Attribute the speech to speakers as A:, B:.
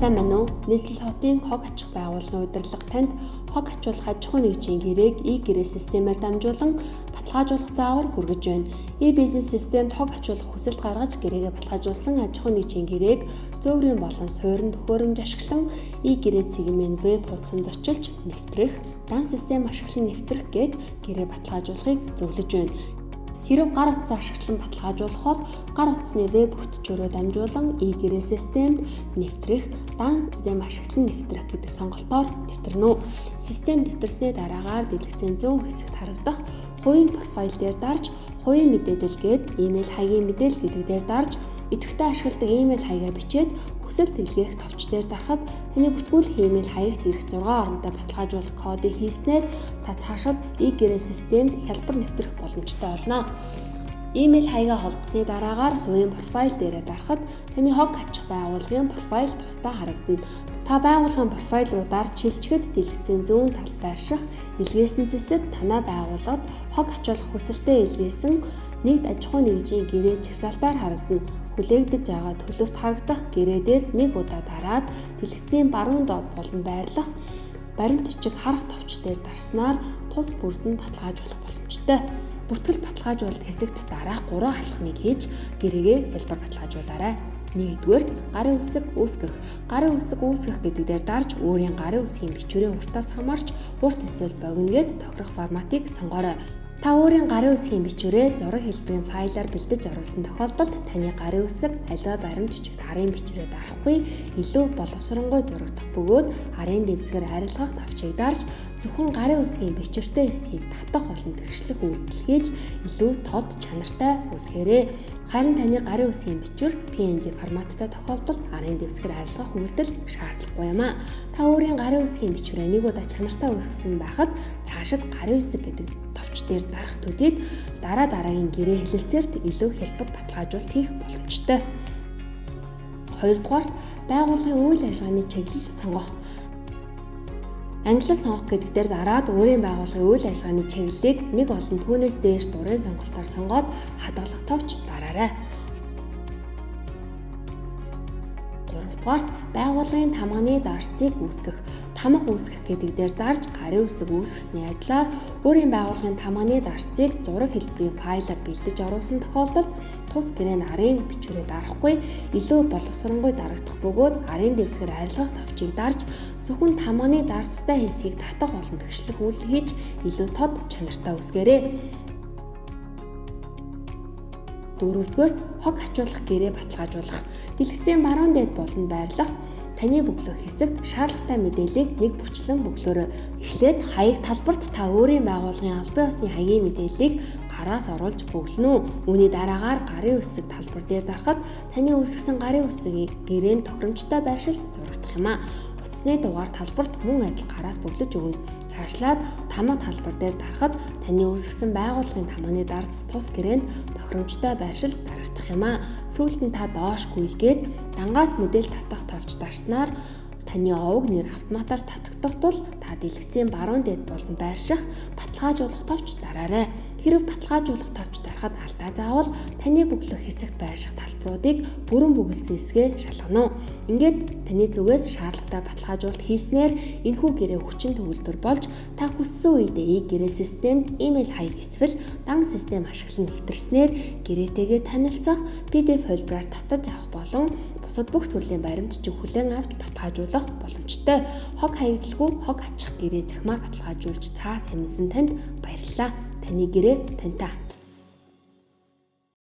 A: Сайн байна уу? Нийслэл хотын хог аж ахуй байгууллагын удирдлага танд хог ачуулах аж ахуй нэгжийн гэрээг e-гэрээ системээр дамжуулан баталгаажуулах заавар хүргэж байна. E-бизнес системд хог ачуулах хүсэлт гаргаж гэрээгээ баталгаажуулсан аж ахуй нэгжийн гэрээг зөөврийн болон суурин төхөөрөмж ашиглан e-гэрээ цэгмийн веб хуудсанд зочилж нэвтрэх, дан систем ашиглан нэвтрэх гээд гэрээ баталгаажуулахыг зөвлөж байна. Хэрэв гар утсаа ашиглан баталгаажуулах бол гар утасны веб хөтөлбөрөөр дамжуулан e-гэрээ системд нэвтрэх, дан систем ашиглан нэвтрэх гэдэг сонголтоор нэвтрэнэ. Систем нэвтрсний дараагаар дэлгэцийн зүүн хэсэгт харагдах хувийн профайл дээр дарж, хувийн мэдээлэл гээд имэйл хаягийн мэдээлэл гэдэг дээр дарж, идэвхтэй ашигладаг имэйл хаягаа бичээд хүсэлт дэлгээх товч дээр дарахад таны бүртгүүлэх имэйл хаягт ирэх 6 оронтой баталгаажуулах кодыг хийснээр та цаашид e-гэрээ системд хялбар нэвтрэх боломжтой болно. Имэйл хаягаа холбосны дараагаар хувийн профайл дээрээ дарахад таны хог аж ахуй байгууллагын профайл тусдаа харагдана. Та байгууллагын профайл руу дарж шилжихэд дэлгэцийн зүүн талд байрших илгээсэн зэсэд танай байгууллагад хог ачуулах хүсэлтэд илгээсэн нийт аж ахуй нэгжийн гэрээ чагсаалтаар харагдана. Хүлээгдэж байгаа төлөвт харагдах гэрээ дээр нэг удаа дараад дэлгэцийн баруун доод болон байрлах баримт бичиг харах товч дээр дарснаар тус бүрдэнд баталгаажуулах боломжтой. Бүртгэл баталгаажуулалт хэсэгт дараах 3 алхмыг хийж гэрээгээ хялбар баталгаажуулаарай. 1-р гарын үсэг үүсгэх. Гарын үсэг үүсгэх гэдэг дээр дарж өөрийн гарын үсгийн бичвэрийн уртаас хамаарч урт эсвэл богино гэд тохирох форматыг сонгоорой. Та өөрийн гарын үсгийн бичвэрээ зураг хэлбэрийн файлаар бэлдэж оруулсан тохиолдолд таны гарын үсэг аливаа баримт бичигт арын бичвэрээ дарахгүй илүү боловсронгуй зурагдах бөгөөд арын дэвсгэр арилгах товчийг дарж зөвхөн гарын үсгийн бичвэртэй хэсгийг татах болон тэгшлэх үйлдэл хийж илүү тод чанартай үсгээрэй. Харин таны гарын үсгийн бичвэр PNG форматтай тохиолдолд арын дэвсгэр арилгах үйлдэл шаардлагагүй юм а. Та өөрийн гарын үсгийн бичвэрээ нэг удаа чанартай үсгэсэн байхад цаашид гарын үсэг гэдэг товч дээр дарах төдийд дараагийн гэрээ хэлэлцээрт илүү хялбар баталгаажуулалт хийх боломжтой. 2-дугаарт байгууллагын үйл ажиллагааны чиглэл сонгох. Англиар сонгох гэдэг дээр дараад өөрийн байгууллагын үйл ажиллагааны чиглэлийг нэг болон түүнээс дээш дурын сонголтоор сонгоод хадгалах товч дараарай. 3-дугаарт байгууллагын тамганы дарцыг үүсгэх. Тамга үүсгэх гэдэг дээр дарж гарын үсэг үүсгэсний адилаар өөрийн байгууллагын тамганы дарцыг зураг хэлбэрийн файлаар бэлдэж оруулсан тохиолдолд тус гэрээний арын бичвэрээ дарахгүй илүү боловсронгуй дарагдах бөгөөд арын дэвсгэр арилгах товчийг дарж зөвхөн тамганы дарцтай хэсгийг татах болон тэгшлэх үйлдэл хийж илүү тод чанартай үсгээрэй. 4-р хог ачуулах гэрээ баталгаажуулах. Дэлгэцийн баруун дээд болон байрлах таны бөглөх хэсэгт шаардлагатай мэдээллийг нэг бүрчлэн бөглөөрэй. Эхлээд хаяг талбарт та өөрийн байгууллагын албан ёсны хаягийн мэдээллийг гараас оруулж бөглөнө. Үүний дараагаар гарын үсэг талбар дээр дарахад таны үүсгэсэн гарын үсгийг гэрээнд тохиромжтой байршилд зурагдах юм а. Утасны дугаар талбарт мөн адил гараас бөглөж өгнө. Цаашлаад тамга талбар дээр дарахад таны үүсгэсэн байгууллагын тамганы дарц тус гэрээнд тохиромжтой байршилд дарагдах юм а. Сүүлд нь та доош гүйлгээд дангаас мэдээлэл татах товч дарснаар таны овог нэр автоматар татагдах тул та дэлгэцийн баруун дээд болон байрших баталгаажуулах товч дараарай. Хэрэв баталгаажуулах товч дарахад алдаа заавал таны бөглөх хэсэгт байрших талбаруудыг бүрэн бүгэлсэн хэсгээ шалгано. Ингээд таны зүгээс шаардлагатай баталгаажуулалт хийснээр энэхүү гэрээ хүчин төгөлдөр болж та хүссэн үедээ e-гэрээ системд имэйл хаяг эсвэл дан систем ашиглан нэвтэрснээр гэрээтэйгээ танилцах, PDF хөлбраар татаж авах болон бусад бүх төрлийн баримт бичиг хүлээн авч баталгаажуулах боломжтой. Хог хаягдалгүй хог ачих гэрээ захимаар баталгаажуулж цаас хэмнэсэн танд баярлалаа. Таны гэрээ тантай.